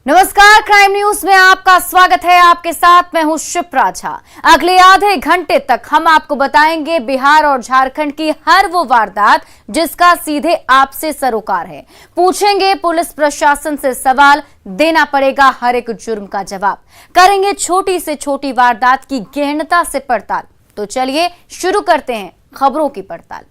नमस्कार, crime news में आपका स्वागत है। आपके साथ मैं हूं शिप्रा झा। अगले आधे घंटे तक हम आपको बताएंगे बिहार और झारखंड की हर वो वारदात जिसका सीधे आपसे सरोकार है। पूछेंगे पुलिस प्रशासन से सवाल, देना पड़ेगा हर एक जुर्म का जवाब। करेंगे छोटी से छोटी वारदात की गहनता से पड़ताल। तो चलिए शुरू करते हैं खबरों की पड़ताल।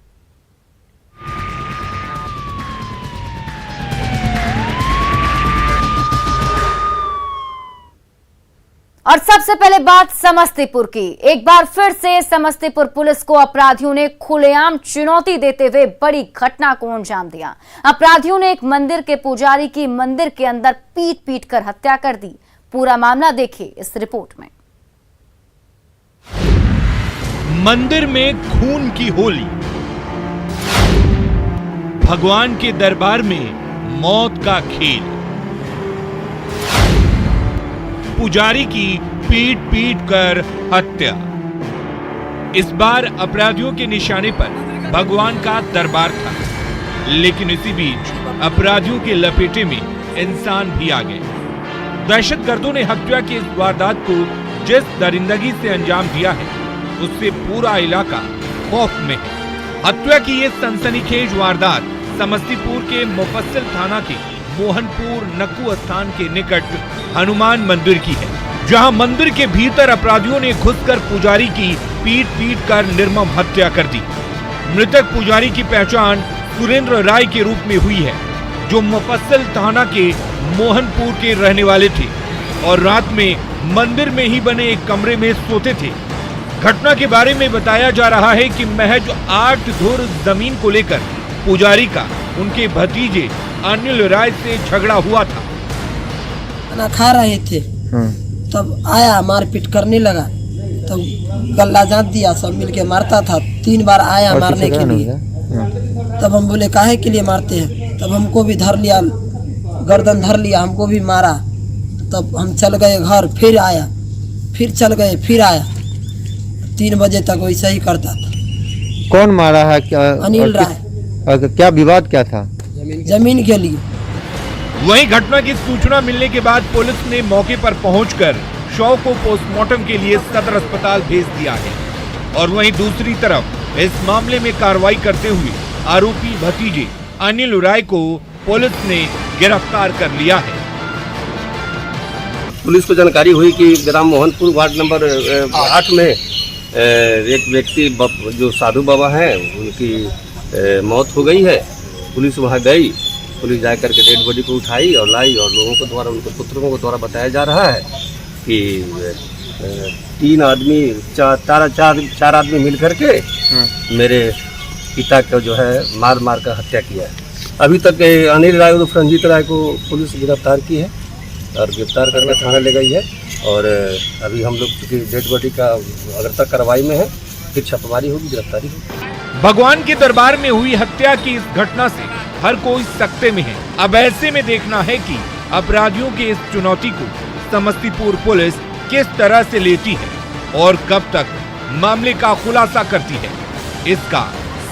और सबसे पहले बात समस्तीपुर की। एक बार फिर से समस्तीपुर पुलिस को अपराधियों ने खुलेआम चुनौती देते हुए बड़ी घटना को अंजाम दिया। अपराधियों ने एक मंदिर के पुजारी की मंदिर के अंदर पीट पीट कर हत्या कर दी। पूरा मामला देखिए इस रिपोर्ट में। मंदिर में खून की होली, भगवान के दरबार में मौत का खेल, पुजारी की पीट पीट कर हत्या। इस बार अपराधियों के निशाने पर भगवान का दरबार था, लेकिन इसी बीच अपराधियों के लपेटे में इंसान भी आ गए। दहशतगर्दों ने हत्या की इस वारदात को जिस दरिंदगी से अंजाम दिया है, उससे पूरा इलाका खौफ में है। हत्या की ये सनसनीखेज वारदात समस्तीपुर के मुफस्सिल थाना के मोहनपुर नक्कू स्थान के निकट हनुमान मंदिर की है, जहां मंदिर के भीतर अपराधियों ने घुसकर पुजारी की पीट पीट कर निर्मम हत्या कर दी। मृतक पुजारी की पहचान सुरेंद्र राय के रूप में हुई है, जो मुफस्सिल थाना के मोहनपुर के रहने वाले थे और रात में मंदिर में ही बने एक कमरे में सोते थे। घटना के बारे में बताया जा रहा है कि महज 8 धुर जमीन को लेकर पुजारी का उनके भतीजे अनिल राय से झगड़ा हुआ था। खाना खा रहे थे, तब आया मारपीट करने लगा, तब गला जात दिया, सब मिलके मारता था। 3 बार आया मारने के लिए। तब हम बोले काहे के लिए मारते हैं, तब हमको भी धर लिया, गर्दन धर लिया, हमको भी मारा। तब हम चल गए घर, फिर आया, फिर चल गए, फिर आया। 3 बजे तक वैसा ही करता था। कौन मारा है? क्या अनिल राय। क्या विवाद क्या था? जमीन के लिए। वहीं घटना की सूचना मिलने के बाद पुलिस ने मौके पर पहुंचकर शव को पोस्टमार्टम के लिए सदर अस्पताल भेज दिया है। और वहीं दूसरी तरफ इस मामले में कार्रवाई करते हुए आरोपी भतीजे अनिल राय को पुलिस ने गिरफ्तार कर लिया है। पुलिस को जानकारी हुई कि ग्राम मोहनपुर वार्ड नंबर 8 में एक व्यक्ति जो साधु बाबा हैं, उनकी मौत हो गई है। पुलिस वहां गई, पुलिस जाकर के डेड बॉडी को उठाई और लाई, और लोगों को द्वारा, उनके पुत्रों को द्वारा बताया जा रहा है कि 3 आदमी, 4 आदमी मिल करके मेरे पिता को जो है मार मार कर हत्या किया है। अभी तक अनिल राय और रंजीत राय को पुलिस गिरफ्तार की है और गिरफ्तार करके थाना ले गई है। और अभी हम लोग चूँकि डेड बॉडी का अगर तक कार्रवाई में है, फिर छापेमारी होगी, गिरफ्तारी होगी। भगवान के दरबार में हुई हत्या की इस घटना से हर कोई सकते में है। अब ऐसे में देखना है कि अपराधियों की इस चुनौती को समस्तीपुर पुलिस किस तरह से लेती है और कब तक मामले का खुलासा करती है, इसका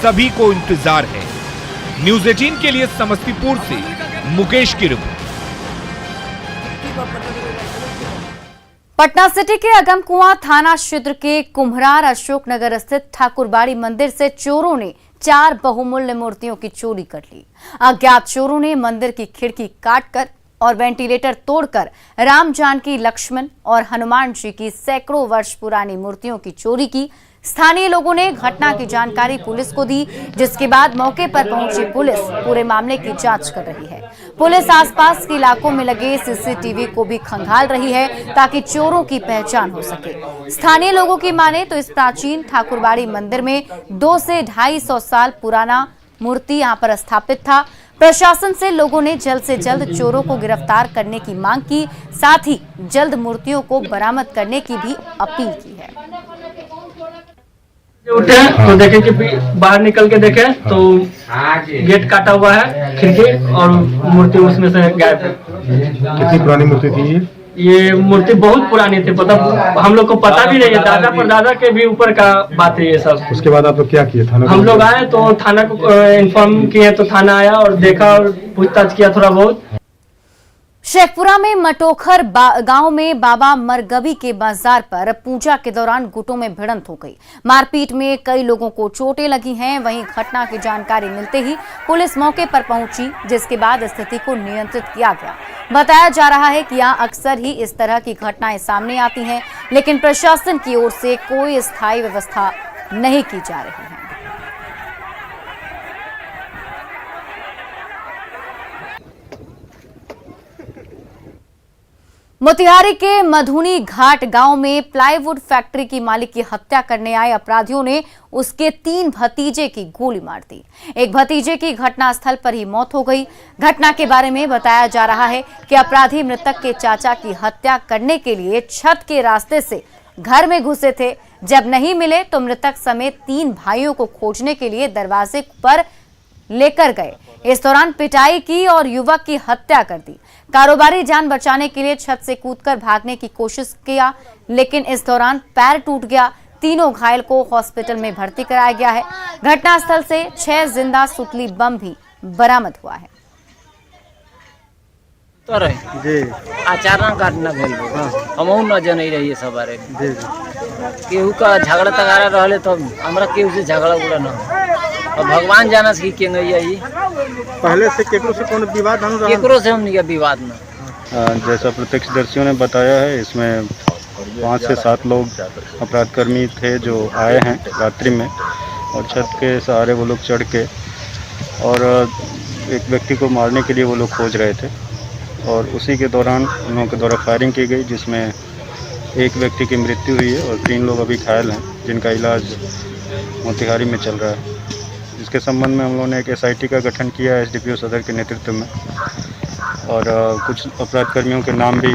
सभी को इंतजार है। न्यूज़ 18 के लिए समस्तीपुर से मुकेश की रिपोर्ट। पटना सिटी के अगमकुआं थाना क्षेत्र के कुम्हरार अशोकनगर स्थित ठाकुरबाड़ी मंदिर से चोरों ने 4 बहुमूल्य मूर्तियों की चोरी कर ली। अज्ञात चोरों ने मंदिर की खिड़की काटकर और वेंटिलेटर तोड़कर राम जानकी, लक्ष्मण और हनुमान जी की सैकड़ों वर्ष पुरानी मूर्तियों की चोरी की। स्थानीय लोगों ने घटना की जानकारी पुलिस को दी, जिसके बाद मौके पर पहुंची पुलिस पूरे मामले की जांच कर रही है। पुलिस आसपास के इलाकों में लगे सीसीटीवी को भी खंगाल रही है ताकि चोरों की पहचान हो सके। स्थानीय लोगों की माने तो इस प्राचीन ठाकुरबाड़ी मंदिर में 2 से 250 साल पुराना मूर्ति यहां पर स्थापित था। प्रशासन से लोगों ने जल्द से जल्द चोरों को गिरफ्तार करने की मांग की, साथ ही जल्द मूर्तियों को बरामद करने की भी अपील की है। उठे तो देखे कि बाहर निकल के देखे तो गेट काटा हुआ है, खिड़की, और मूर्ति उसमें से गायब है। कितनी पुरानी मूर्ति थी ये मूर्ति बहुत पुरानी थी, मतलब हम लोग को पता भी नहीं है, दादा परदादा के भी ऊपर का बात है ये सब। उसके बाद आप लोग क्या किए? थाना हम लोग आए तो थाना को इन्फॉर्म किए, तो थाना आया और देखा और पूछताछ किया थोड़ा बहुत। शेखपुरा में मटोखर गांव में बाबा मरगबी के बाजार पर पूजा के दौरान गुटों में भिड़ंत हो गई। मारपीट में कई लोगों को चोटें लगी हैं। वहीं घटना की जानकारी मिलते ही पुलिस मौके पर पहुंची, जिसके बाद स्थिति को नियंत्रित किया गया। बताया जा रहा है कि यहां अक्सर ही इस तरह की घटनाएं सामने आती हैं, लेकिन प्रशासन की ओर से कोई स्थायी व्यवस्था नहीं की जा रही है। मोतिहारी के मधुनी घाट गांव में प्लाईवुड फैक्ट्री की मालिक की हत्या करने आए अपराधियों ने उसके 3 भतीजे की गोली मार दी। एक भतीजे की घटनास्थल पर ही मौत हो गई। घटना के बारे में बताया जा रहा है कि अपराधी मृतक के चाचा की हत्या करने के लिए छत के रास्ते से घर में घुसे थे। जब नहीं मिले तो मृतक समेत 3 भाइयों को खोजने के लिए दरवाजे पर लेकर गए। इस दौरान पिटाई की और युवक की हत्या कर दी। कारोबारी जान बचाने के लिए छत से कूदकर भागने की कोशिश किया, लेकिन इस दौरान पैर टूट गया। तीनों घायल को हॉस्पिटल में भर्ती कराया गया है। घटनास्थल से 6 जिंदा सुतली बम भी बरामद हुआ है। जी अचानक घटना भेल हमहू न जन रही सब बारे में। केहू का झगड़ा तगारा रहले तो हमरा केहू से झगड़ा उगड़ा न और भगवान जाना से के गई पहले से केकरो से कोनो विवाद हम केकरो से हमनी के विवाद न। जैसा प्रत्यक्षदर्शियों ने बताया है, इसमें 5 से 7 लोग अपराधकर्मी थे जो आए हैं रात्रि में और छत के सहारे वो लोग चढ़ के और एक व्यक्ति को मारने के लिए वो लोग खोज रहे थे और उसी के दौरान उन लोगों के द्वारा फायरिंग की गई, जिसमें एक व्यक्ति की मृत्यु हुई है और 3 लोग अभी घायल हैं, जिनका इलाज मोतिहारी में चल रहा है। इसके संबंध में हम लोगों ने एक SIT का गठन किया है SDPO सदर के नेतृत्व में और कुछ अपराधकर्मियों के नाम भी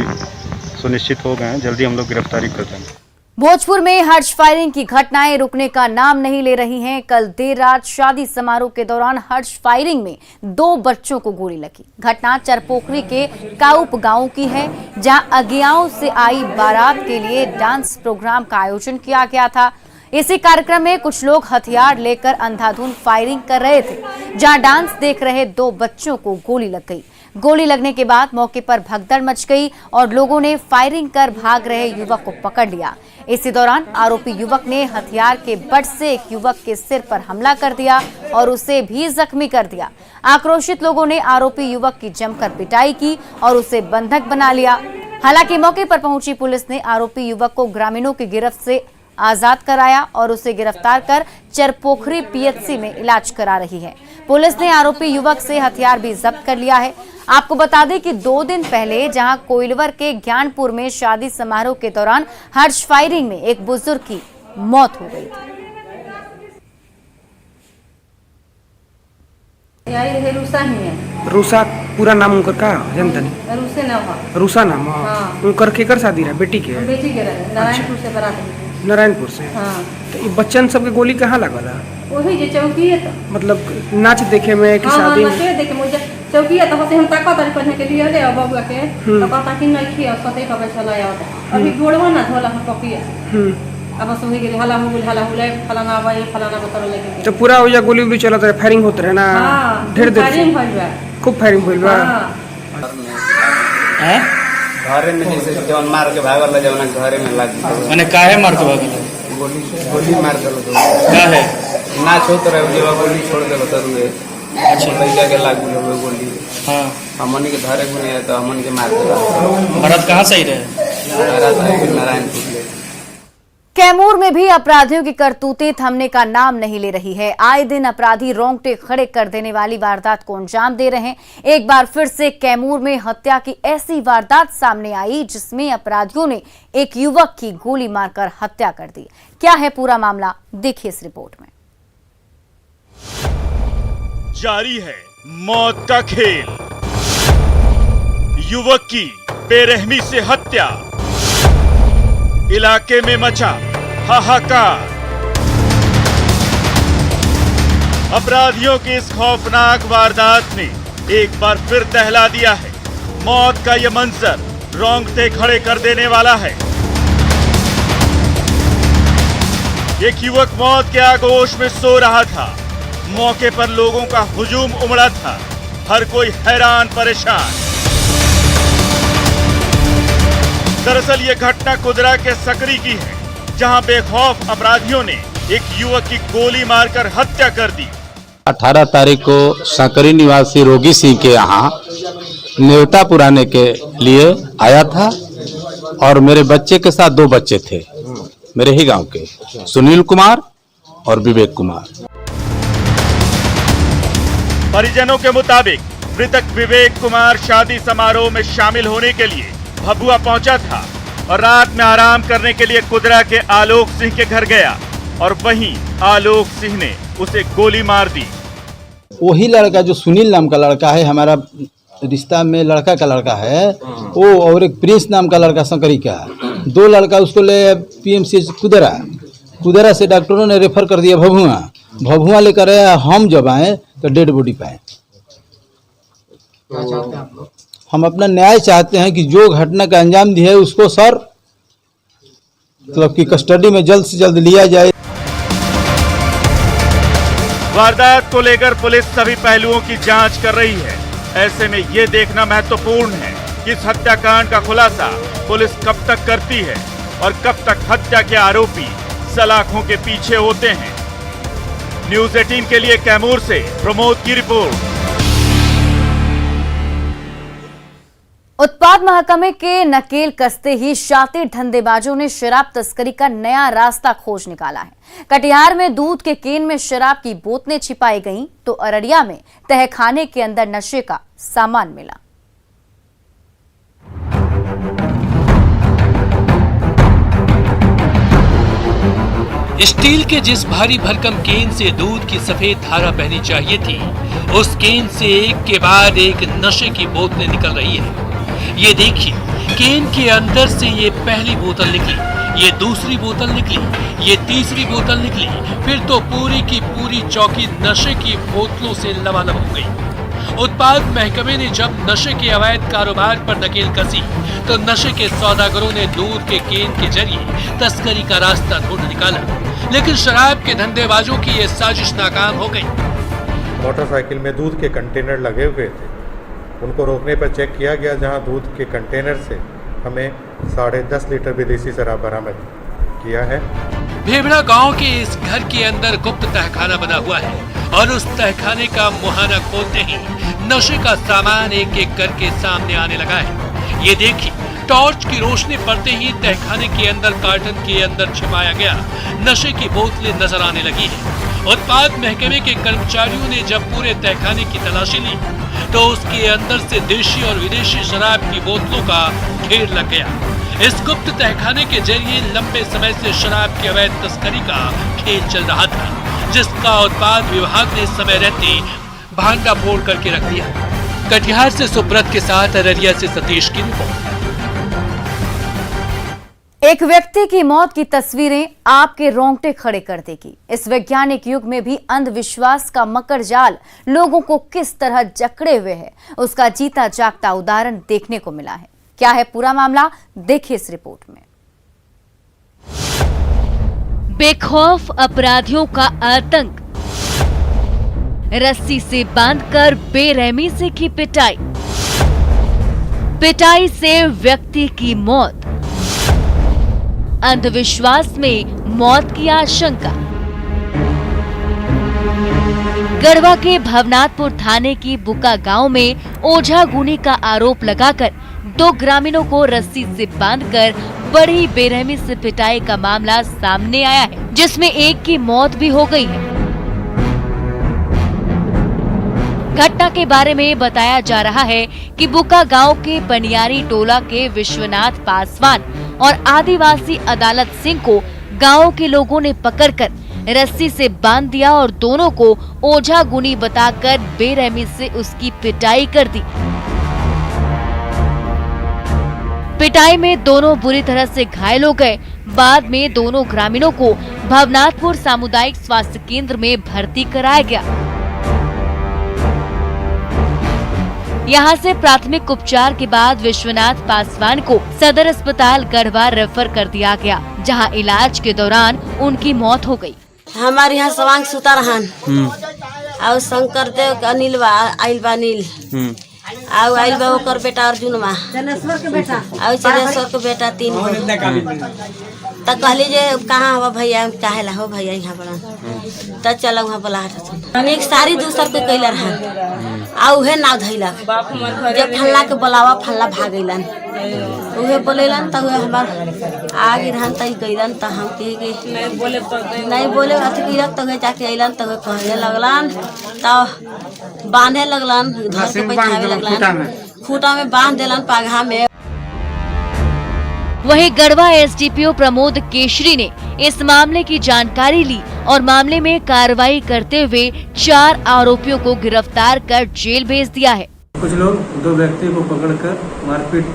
सुनिश्चित हो गए हैं। जल्दी हम लोग गिरफ्तारी कर देंगे। भोजपुर में हर्ष फायरिंग की घटनाएं रुकने का नाम नहीं ले रही हैं। कल देर रात शादी समारोह के दौरान हर्ष फायरिंग में 2 बच्चों को गोली लगी। घटना चरपोखरी के काउप गांव की है, जहां अगियाओं से आई बारात के लिए डांस प्रोग्राम का आयोजन किया गया था। इसी कार्यक्रम में कुछ लोग हथियार लेकर अंधाधुंध फायरिंग कर रहे थे, जहां डांस देख रहे 2 बच्चों को गोली लग गई। गोली लगने के बाद मौके पर भगदड़ मच गई और लोगों ने फायरिंग कर भाग रहे युवक को पकड़ लिया। इसी दौरान आरोपी युवक ने हथियार के बट से एक युवक के सिर पर हमला कर दिया और उसे भी जख्मी कर दिया। आक्रोशित लोगों ने आरोपी युवक की जमकर पिटाई की और उसे बंधक बना लिया। हालांकि मौके पर पहुंची पुलिस ने आरोपी युवक को ग्रामीणों की गिरफ्त से आजाद कराया और उसे गिरफ्तार कर चरपोखरी PHC में इलाज करा रही है। पुलिस ने आरोपी युवक से हथियार भी जब्त कर लिया है। आपको बता दें कि 2 दिन पहले जहां कोइलवर के ज्ञानपुर में शादी समारोह के दौरान हर्ष फायरिंग में एक बुजुर्ग की मौत हो गई थी। रूसा पूरा नाम उनकर का जानता नहीं? रूसा नाम उनकर केकर शादी रहा? बेटी के नारायणपुर से बरात। नारायणपुर से तो ये बच्चन सबके गोली कहाँ लगल है? वही जे चौकी है मतलब नाच देखे में कि शादी में देखे मुझे चौकी है तो हम ताकत तारी पहने के लिए ले बबुआ के तो कहता कि नहीं खिया सते का बैठा लाया अभी गोड़वा ना धोला हम पकिया अब बस वही गेल हला हुले फलाना भाई फलाना को तरह लेके तो पूरा हो जा गोली उली चलत रहे, फायरिंग होत रहे ना ढेर देर फायरिंग भइल बा, खूब फायरिंग भइल बा। हैं घरे में जैसे जवन मार के भागल जवन घरे में लग माने काहे मार के भागल? गोली मार दलो तो काहे ना छोट रहे जेवा गोली छोड़ देलो तरुए। अच्छा लइका के लाग गेलो गोली। हां हमन के घरे में तो हमन के मार देला। भारत कहां से रहे? नारायणपुर। कैमूर में भी अपराधियों की करतूतें थमने का नाम नहीं ले रही है। आए दिन अपराधी रोंगटे खड़े कर देने वाली वारदात को अंजाम दे रहे हैं। एक बार फिर से कैमूर में हत्या की ऐसी वारदात सामने आई जिसमें अपराधियों ने एक युवक की गोली मारकर हत्या कर दी। क्या है पूरा मामला, देखिए इस रिपोर्ट में। जारी है मौत का खेल। युवक की बेरहमी से हत्या, इलाके में मचा हाहाकार। अपराधियों की इस खौफनाक वारदात ने एक बार फिर दहला दिया है। मौत का यह मंजर रोंगटे खड़े कर देने वाला है। एक युवक मौत के आगोश में सो रहा था। मौके पर लोगों का हुजूम उमड़ा था। हर कोई हैरान परेशान। दरअसल ये घटना कुदरा के सकरी की है, जहां बेखौफ अपराधियों ने एक युवक की गोली मारकर हत्या कर दी। 18 तारीख को सकरी निवासी रोगी सिंह के यहाँ न्योता पुराने के लिए आया था और मेरे बच्चे के साथ 2 बच्चे थे, मेरे ही गांव के, सुनील कुमार और विवेक कुमार। परिजनों के मुताबिक मृतक विवेक कुमार शादी समारोह में शामिल होने के लिए भभुआ पहुंचा था और रात में आराम करने के लिए कुदरा के आलोक सिंह के घर गया और वहीं आलोक सिंह ने उसे गोली मार दी। वही लड़का जो सुनील नाम का लड़का है, हमारा रिश्ता में लड़का का लड़का है वो, और एक प्रिंस नाम का लड़का सकरी का, 2 लड़का उसको ले PMC कुदरा से डॉक्टरों ने रेफर कर दिया भभुआ लेकर आया। हम जब आए तो डेड बॉडी पाए। हम अपना न्याय चाहते हैं कि जो घटना का अंजाम दिया है उसको सर मतलब कि कस्टडी में जल्द से जल्द लिया जाए। वारदात को लेकर पुलिस सभी पहलुओं की जांच कर रही है। ऐसे में ये देखना महत्वपूर्ण है कि इस हत्याकांड का खुलासा पुलिस कब तक करती है और कब तक हत्या के आरोपी सलाखों के पीछे होते हैं। न्यूज़ 18 के लिए कैमूर से प्रमोद की रिपोर्ट। उत्पाद महकमे के नकेल कसते ही शातिर धंधेबाजों ने शराब तस्करी का नया रास्ता खोज निकाला है। कटिहार में दूध के केन में शराब की बोतलें छिपाई गईं तो अररिया में तहखाने के अंदर नशे का सामान मिला। स्टील के जिस भारी भरकम केन से दूध की सफेद धारा बहनी चाहिए थी, उस केन से एक के बाद एक नशे की बोतलें निकल रही है। ये देखिए, केन के अंदर से ये पहली बोतल निकली, ये दूसरी बोतल निकली, ये तीसरी बोतल निकली, फिर तो पूरी की पूरी चौकी नशे की बोतलों से लबालब हो गई। उत्पाद महकमे ने जब नशे के अवैध कारोबार पर नकेल कसी तो नशे के सौदागरों ने दूध के केन के जरिए तस्करी का रास्ता ढूंढ निकाला, लेकिन शराब के धंधेबाजों की ये साजिश नाकाम हो गई। मोटरसाइकिल में दूध के कंटेनर लगे हुए थे, उनको रोकने पर चेक किया गया, जहां दूध के कंटेनर से हमें 10.5 लीटर विदेशी शराब बरामद किया है। भेबड़ा गांव के इस घर के अंदर गुप्त तहखाना बना हुआ है और उस तहखाने का मुहाना खोलते ही नशे का सामान एक एक करके सामने आने लगा है। ये देखिए, टॉर्च की रोशनी पड़ते ही तहखाने के अंदर कार्टन के अंदर छिपाया गया नशे की बोतलें नजर आने लगी है। उत्पाद महकमे के कर्मचारियों ने जब पूरे तहखाने की तलाशी ली तो उसके अंदर से देशी और विदेशी शराब की बोतलों का ढेर लग गया। इस गुप्त तहखाने के जरिए लंबे समय से शराब की अवैध तस्करी का खेल चल रहा था, जिसका उत्पाद विभाग ने समय रहते भांडा फोड़ करके रख दिया। कटिहार से सुब्रत के साथ अररिया से सतीश की रिपोर्ट। एक व्यक्ति की मौत की तस्वीरें आपके रोंगटे खड़े कर देगी। इस वैज्ञानिक युग में भी अंधविश्वास का मकर जाल लोगों को किस तरह जकड़े हुए है, उसका जीता जागता उदाहरण देखने को मिला है। क्या है पूरा मामला, देखिए इस रिपोर्ट में। बेखौफ अपराधियों का आतंक, रस्सी से बांधकर बेरहमी से की पिटाई, पिटाई से व्यक्ति की मौत, अंधविश्वास में मौत की आशंका। गढ़वा के भवनाथपुर थाने की बुका गांव में ओझा गुनी का आरोप लगाकर 2 ग्रामीणों को रस्सी से बांधकर बड़ी बेरहमी से पिटाई का मामला सामने आया है, जिसमें एक की मौत भी हो गई है। घटना के बारे में बताया जा रहा है कि बुका गांव के बनियारी टोला के विश्वनाथ पासवान और आदिवासी अदालत सिंह को गांव के लोगों ने पकड़कर रस्सी से बांध दिया और दोनों को ओझा गुनी बताकर बेरहमी से उसकी पिटाई कर दी। पिटाई में दोनों बुरी तरह से घायल हो गए। बाद में दोनों ग्रामीणों को भवनाथपुर सामुदायिक स्वास्थ्य केंद्र में भर्ती कराया गया। यहां से प्राथमिक उपचार के बाद विश्वनाथ पासवान को सदर अस्पताल गढ़वा रेफर कर दिया गया, जहां इलाज के दौरान उनकी मौत हो गई। हमारे यहाँ सवांग सुता रहन और शंकर देव अनिल आइल बा अनिल आउ आइल बा ओकर बेटा अर्जुन मा चनेश्वर के बेटा आउ चनेश्वर के बेटा 3 त कहली जे कहाँ हो भैया काहे ला हो भैया यहाँ बड़ा त चल वहाँ बोला एक सारी दूसर के कैला रहा आ उहे नाव धैला जब फल्ला के बोलावा फल्ला भागैलन उहे बोलेलन त उहे हमार आगे रहन त गइलन त हम के नहीं बोले अथी किरक त जाके अइलन त कहने लगलन त बांधे लगलन घर के बैठावे लगलन खूटा में बांध देलन पाघा में। वहीं गढ़वा एसडीपीओ प्रमोद केशरी ने इस मामले की जानकारी ली और मामले में कार्रवाई करते हुए 4 आरोपियों को गिरफ्तार कर जेल भेज दिया है। कुछ लोग 2 व्यक्ति को पकड़कर मारपीट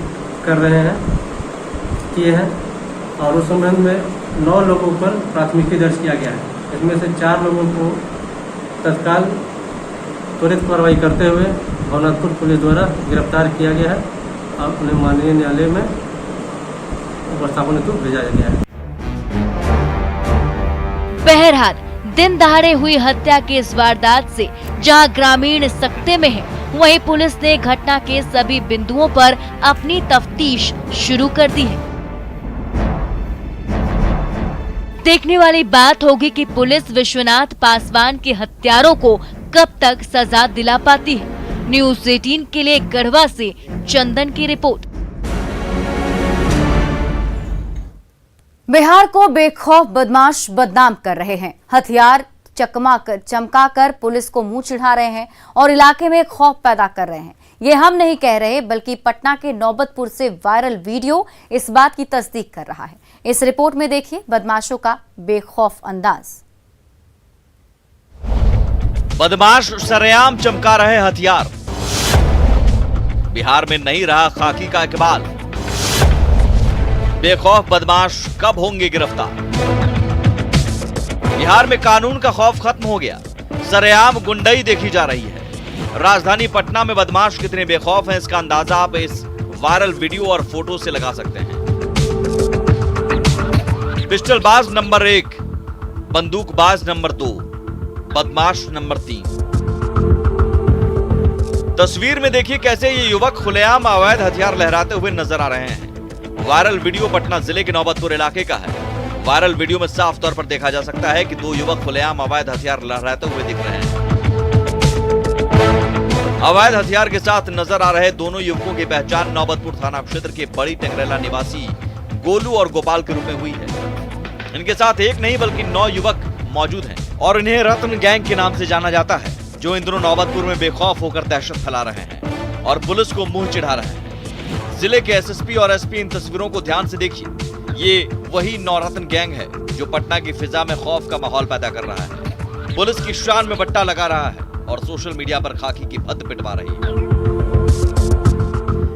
कर रहे हैं किए हैं और उस संबंध में 9 लोगों पर प्राथमिकी दर्ज किया गया है। इसमें से 4 लोगों को तत्काल त्वरित कार्रवाई करते हुए भवनाथपुर पुलिस द्वारा गिरफ्तार किया गया है और उन्हें माननीय न्यायालय में उपस्थापन हेतु भेजा गया है। बहरहाल दिन दहाड़े हुई हत्या की इस वारदात से जहां ग्रामीण सकते में है, वहीं पुलिस ने घटना के सभी बिंदुओं पर अपनी तफ्तीश शुरू कर दी है। देखने वाली बात होगी कि पुलिस विश्वनाथ पासवान के हत्यारों को कब तक सजा दिला पाती है। न्यूज़ 18 के लिए गढ़वा से चंदन की रिपोर्ट। बिहार को बेखौफ बदमाश बदनाम कर रहे हैं। हथियार चमकाकर पुलिस को मुंह चिढ़ा रहे हैं और इलाके में खौफ पैदा कर रहे हैं। ये हम नहीं कह रहे, बल्कि पटना के नौबतपुर से वायरल वीडियो इस बात की तस्दीक कर रहा है। इस रिपोर्ट में देखिए बदमाशों का बेखौफ अंदाज। बदमाश सरेआम चमका रहे हथियार। बिहार में नहीं रहा खाकी का इकबाल। बेखौफ बदमाश कब होंगे गिरफ्तार? बिहार में कानून का खौफ खत्म हो गया, सरेआम गुंडई देखी जा रही है। राजधानी पटना में बदमाश कितने बेखौफ हैं, इसका अंदाजा आप इस वायरल वीडियो और फोटो से लगा सकते हैं। पिस्टलबाज नंबर 1, बंदूकबाज नंबर 2, बदमाश नंबर 3। तस्वीर में देखिए कैसे ये युवक खुलेआम अवैध हथियार लहराते हुए नजर आ रहे हैं। वायरल वीडियो पटना जिले के नौबतपुर इलाके का है। वायरल वीडियो में साफ तौर पर देखा जा सकता है कि 2 युवक खुलेआम अवैध हथियार लहराते हुए दिख रहे हैं। अवैध हथियार के साथ नजर आ रहे दोनों युवकों की पहचान नौबतपुर थाना क्षेत्र के बड़ी टेंगरेला निवासी गोलू और गोपाल के रूप में हुई है। इनके साथ एक नहीं बल्कि 9 युवक मौजूद हैं और इन्हें रत्न गैंग के नाम से जाना जाता है, जो इन दिनों नौबतपुर में बेखौफ होकर दहशत फैला रहे हैं और पुलिस को मुंह चिढ़ा रहे हैं। जिले के एसएसपी और एसपी इन तस्वीरों को ध्यान से देखिए। ये वही नौरत्न गैंग है जो पटना की फिजा में खौफ का माहौल पैदा कर रहा है, पुलिस की शान में बट्टा लगा रहा है और सोशल मीडिया पर खाकी की भद्द पिटवा रही है।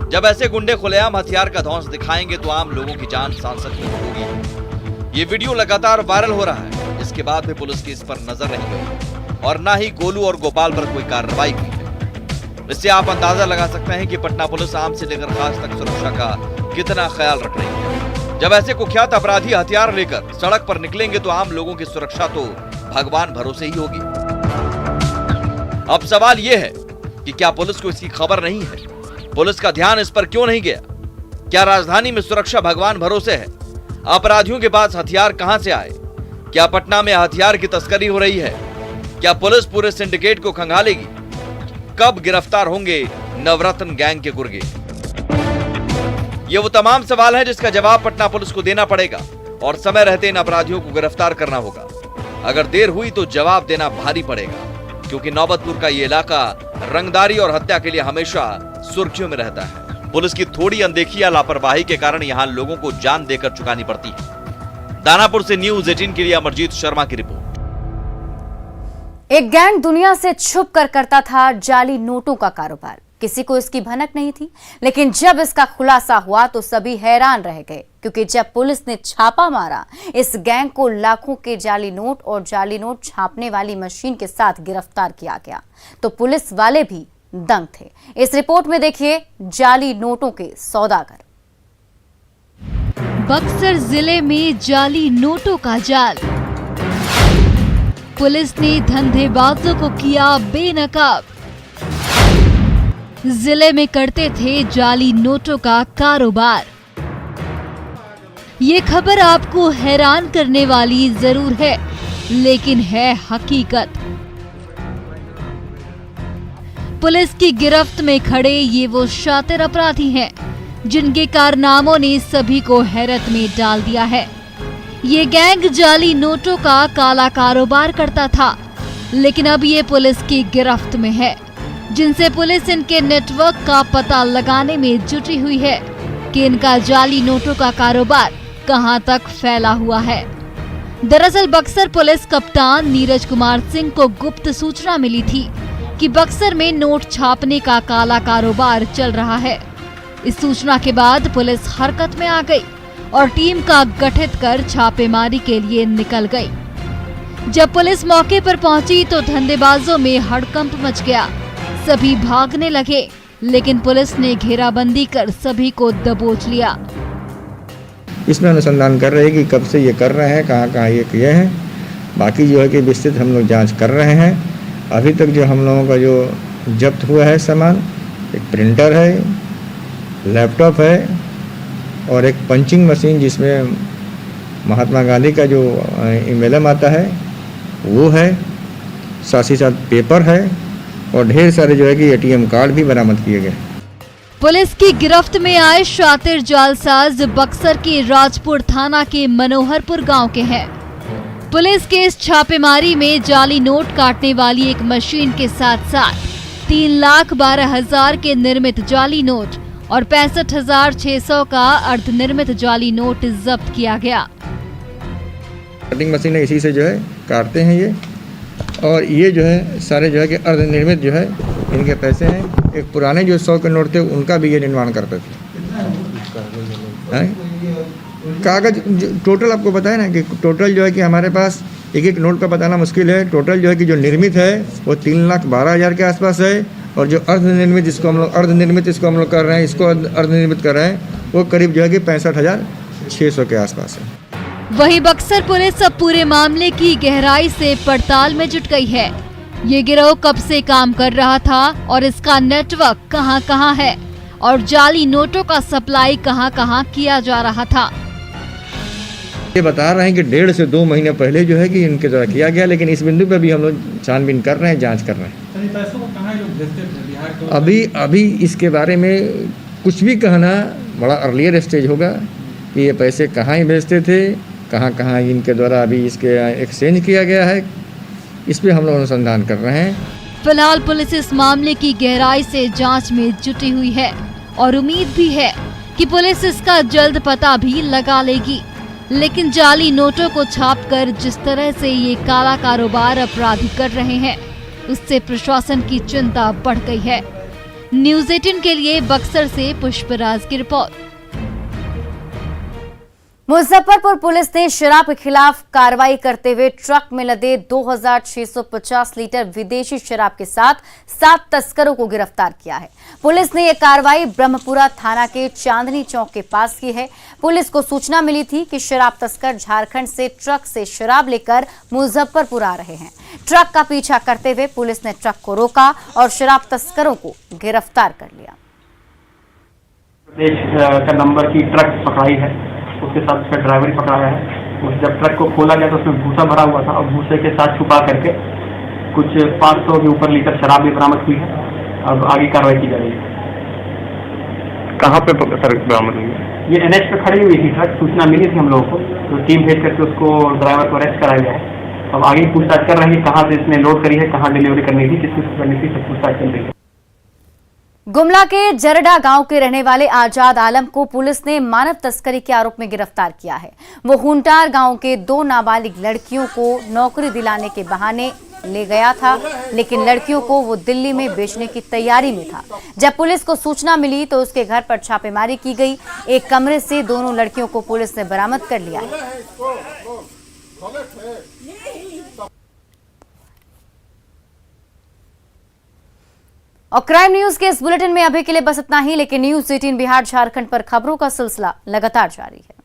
जब ऐसे गुंडे खुलेआम हथियार का धौंस दिखाएंगे तो आम लोगों की जान सांसद में होगी। ये वीडियो लगातार वायरल हो रहा है। इसके बाद भी पुलिस की इस पर नजर नहीं गई और न ही गोलू और गोपाल पर कोई कार्रवाई हुई है। इससे आप अंदाजा लगा सकते हैं कि पटना पुलिस आम से लेकर खास तक सुरक्षा का कितना ख्याल रख रही है। जब ऐसे कुख्यात अपराधी हथियार लेकर सड़क पर निकलेंगे तो आम लोगों की सुरक्षा तो भगवान भरोसे ही होगी। अब सवाल यह है कि क्या पुलिस को इसकी खबर नहीं है? पुलिस का ध्यान इस पर क्यों नहीं गया? क्या राजधानी में सुरक्षा भगवान भरोसे है? अपराधियों के पास हथियार कहां से आए? क्या पटना में हथियार की तस्करी हो रही है? क्या पुलिस पूरे सिंडिकेट को खंगालेगी? कब गिरफ्तार होंगे नवरत्न गैंग के गुर्गे? ये वो तमाम सवाल हैं जिसका जवाब पटना पुलिस को देना पड़ेगा और समय रहते इन अपराधियों को गिरफ्तार करना होगा। अगर देर हुई तो जवाब देना भारी पड़ेगा, क्योंकि नौबतपुर का ये इलाका रंगदारी और हत्या के लिए हमेशा सुर्खियों में रहता है। पुलिस की थोड़ी अनदेखी या लापरवाही के कारण यहाँ लोगों को जान देकर चुकानी पड़ती है। दानापुर से न्यूज़ 18 के लिए अमरजीत शर्मा की रिपोर्ट। एक गैंग दुनिया से छुप कर करता था जाली नोटों का कारोबार। किसी को इसकी भनक नहीं थी, लेकिन जब इसका खुलासा हुआ तो सभी हैरान रह गए, क्योंकि जब पुलिस ने छापा मारा इस गैंग को लाखों के जाली नोट और जाली नोट छापने वाली मशीन के साथ गिरफ्तार किया गया तो पुलिस वाले भी दंग थे। इस रिपोर्ट में देखिए जाली नोटों के सौदागर। बक्सर जिले में जाली नोटों का जाल। पुलिस ने धंधेबाजों को किया बेनकाब। जिले में करते थे जाली नोटों का कारोबार। ये खबर आपको हैरान करने वाली जरूर है, लेकिन है हकीकत। पुलिस की गिरफ्त में खड़े ये वो शातिर अपराधी हैं, जिनके कारनामों ने सभी को हैरत में डाल दिया है। ये गैंग जाली नोटों का काला कारोबार करता था, लेकिन अब ये पुलिस की गिरफ्त में है, जिनसे पुलिस इनके नेटवर्क का पता लगाने में जुटी हुई है कि इनका जाली नोटों का कारोबार कहां तक फैला हुआ है। दरअसल बक्सर पुलिस कप्तान नीरज कुमार सिंह को गुप्त सूचना मिली थी कि बक्सर में नोट छापने का काला कारोबार चल रहा है। इस सूचना के बाद पुलिस हरकत में आ गई और टीम का गठित कर छापेमारी के लिए निकल गई। जब पुलिस मौके पर पहुंची तो धंधेबाजों में हड़कंप मच गया। सभी भागने लगे, लेकिन पुलिस ने घेराबंदी कर सभी को दबोच लिया। इसमें अनुसंधान कर रहे हैं कि कब से ये कर रहे हैं, कहाँ कहाँ ये किए हैं। बाकी जो है कि विस्तृत हम लोग जांच कर रहे हैं। अभी तक जो हम लोगों का जो जब्त हुआ है सामान, एक प्रिंटर है, लैपटॉप है और एक पंचिंग मशीन जिसमें महात्मा गांधी का जो एम्ब्लेम आता है वो है, साथ ही साथ पेपर है और ढेर सारे जो है कि एटीएम कार्ड भी बरामद किए गए। पुलिस की गिरफ्त में आए शातिर जालसाज बक्सर के राजपुर थाना के मनोहरपुर गांव के हैं। पुलिस के इस छापेमारी में जाली नोट काटने वाली एक मशीन के साथ साथ 3,12,000 के निर्मित जाली नोट और 65,600 का अर्धनिर्मित जाली नोट जब्त किया गया। कटिंग मशीन है, इसी से जो है काटते हैं ये, और ये जो है सारे जो है कि अर्धनिर्मित जो है इनके पैसे हैं। एक पुराने जो 100 के नोट थे उनका भी ये निर्माण करते थे। कागज टोटल आपको बताया ना कि टोटल जो है कि हमारे पास एक एक नोट का बताना मुश्किल है। टोटल जो है कि जो निर्मित है वो 3,12,000 के आसपास है, और जो अर्धनिर्मित जिसको हम लोग अर्धनिर्मित इसको हम लोग कर रहे हैं, इसको अर्धनिर्मित कर रहे हैं, वो करीब जो है कि 65,600 के आसपास है। वहीं बक्सर पुलिस अब पूरे मामले की गहराई से पड़ताल में जुट गई है। ये गिरोह कब से काम कर रहा था और इसका नेटवर्क कहां-कहां है, और जाली नोटों का सप्लाई कहां-कहां किया जा रहा था। ये बता रहे हैं कि 1.5 से 2 महीने पहले जो है कि इनके द्वारा किया गया, लेकिन इस बिंदु पे भी हम लोग छानबीन कर रहे हैं, जांच कर रहे हैं। पैसों को कहाँ लोग भेजते थे बिहार को? अभी इसके बारे में कुछ भी कहना बड़ा अर्लियर स्टेज होगा कि ये पैसे कहाँ ही भेजते थे, कहाँ इनके द्वारा अभी इसके एक्सचेंज किया गया है। इस पे हम लोग अनुसंधान कर रहे हैं। फिलहाल पुलिस इस मामले की गहराई से जांच में जुटी हुई है और उम्मीद भी है कि पुलिस इसका जल्द पता भी लगा लेगी। लेकिन जाली नोटों को छापकर जिस तरह से ये काला कारोबार अपराधी कर रहे हैं, उससे प्रशासन की चिंता बढ़ गई है। न्यूज़ 18 के लिए बक्सर से पुष्पराज की रिपोर्ट। मुजफ्फरपुर पुलिस ने शराब के खिलाफ कार्रवाई करते हुए ट्रक में लदे 2,650 लीटर विदेशी शराब के साथ 7 तस्करों को गिरफ्तार किया है। पुलिस ने यह कार्रवाई ब्रह्मपुरा थाना के चांदनी चौक के पास की है। पुलिस को सूचना मिली थी कि शराब तस्कर झारखंड से ट्रक से शराब लेकर मुजफ्फरपुर आ रहे हैं। ट्रक का पीछा करते हुए पुलिस ने ट्रक को रोका और शराब तस्करों को गिरफ्तार कर लिया। प्रदेश का नंबर की ट्रक पकड़ाई है, उसके साथ उसका ड्राइवर ही पकड़ाया है। जब ट्रक को खोला गया तो उसमें भूसा भरा हुआ था और भूसे के साथ छुपा करके कुछ 500 के ऊपर लीटर शराब भी बरामद हुई है। अब आगे कार्रवाई की जा रही है। कहाँ पे सर बरामद हुई है? ये NH पे खड़ी हुई थी ट्रक, सूचना मिली थी हम लोगों को, तो टीम भेज करके उसको ड्राइवर को अरेस्ट कराया गया है। अब आगे पूछताछ कर रहे हैं कहाँ से इसने लोड करी है, कहाँ डिलीवरी करनी थी, किस किस करनी थी, सब पूछताछ चल रही है। गुमला के जरडा गांव के रहने वाले आजाद आलम को पुलिस ने मानव तस्करी के आरोप में गिरफ्तार किया है। वो हुंटार गांव के 2 नाबालिग लड़कियों को नौकरी दिलाने के बहाने ले गया था, लेकिन लड़कियों को वो दिल्ली में बेचने की तैयारी में था। जब पुलिस को सूचना मिली तो उसके घर पर छापेमारी की गई। एक कमरे से दोनों लड़कियों को पुलिस ने बरामद कर लिया है। और क्राइम न्यूज के इस बुलेटिन में अभी के लिए बस इतना ही, लेकिन न्यूज़ 18 बिहार झारखंड पर खबरों का सिलसिला लगातार जारी है।